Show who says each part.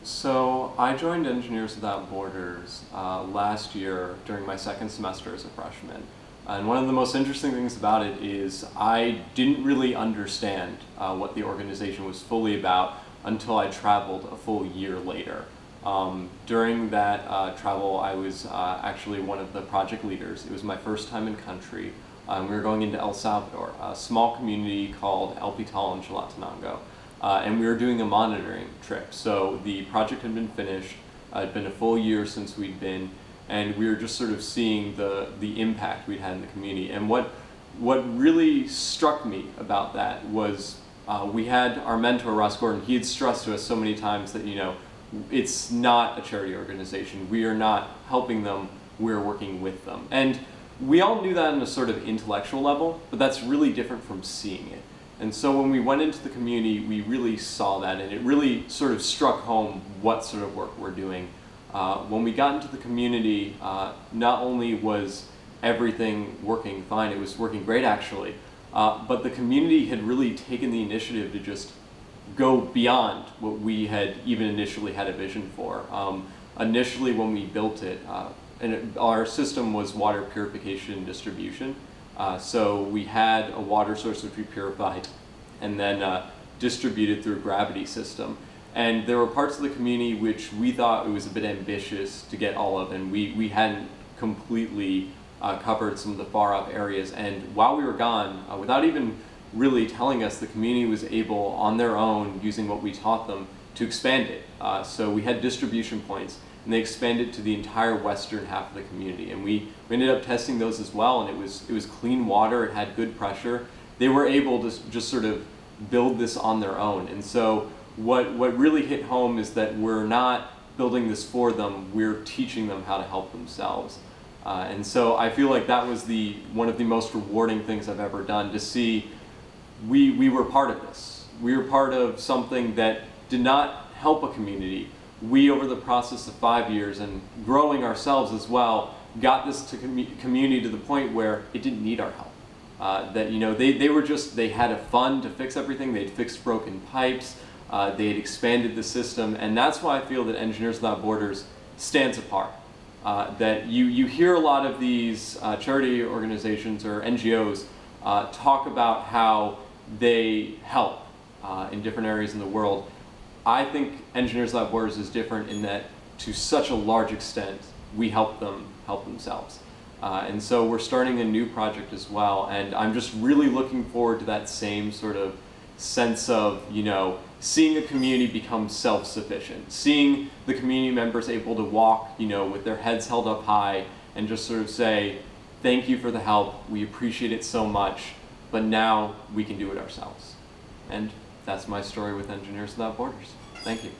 Speaker 1: So I joined Engineers Without Borders last year during my second semester as a freshman. And one of the most interesting things about it is I didn't really understand what the organization was fully about until I traveled a full year later. During that travel, I was actually one of the project leaders. It was my first time in country. We were going into El Salvador, a small community called El Pital in Chalatenango. And we were doing a monitoring trip. So the project had been finished. It had been a full year since we'd been, and we were just sort of seeing the impact we'd had in the community. And what really struck me about that was we had our mentor, Ross Gordon. He had stressed to us so many times that, it's not a charity organization. We are not helping them, we're working with them. And we all knew that on a sort of intellectual level, but that's really different from seeing it. And so when we went into the community, we really saw that, and it really sort of struck home what sort of work we're doing. When we got into the community, not only was everything working fine, it was working great actually, but the community had really taken the initiative to just go beyond what we had even initially had a vision for. Initially when we built it, our system was water purification and distribution. So we had a water source which we purified and then distributed through a gravity system. And there were parts of the community which we thought it was a bit ambitious to get all of, and we hadn't completely covered some of the far off areas. And while we were gone, without even really telling us, the community was able on their own, using what we taught them, to expand it. So we had distribution points, and they expanded to the entire western half of the community. And we ended up testing those as well, and it was clean water, it had good pressure. They were able to just sort of build this on their own. And so what really hit home is that we're not building this for them, we're teaching them how to help themselves. And so I feel like that was one of the most rewarding things I've ever done, to see we were part of this. We were part of something that did not help a community. We, over the process of 5 years and growing ourselves as well, got this community to the point where it didn't need our help. They had a fund to fix everything. They'd fixed broken pipes. They had expanded the system, and that's why I feel that Engineers Without Borders stands apart. That you hear a lot of these charity organizations or NGOs talk about how they help in different areas in the world. I think Engineers Without Borders is different in that, to such a large extent, we help them help themselves. And so we're starting a new project as well, and I'm just really looking forward to that same sort of sense of, seeing a community become self-sufficient, seeing the community members able to walk, with their heads held up high and just sort of say, thank you for the help, we appreciate it so much, but now we can do it ourselves. And that's my story with Engineers Without Borders. Thank you.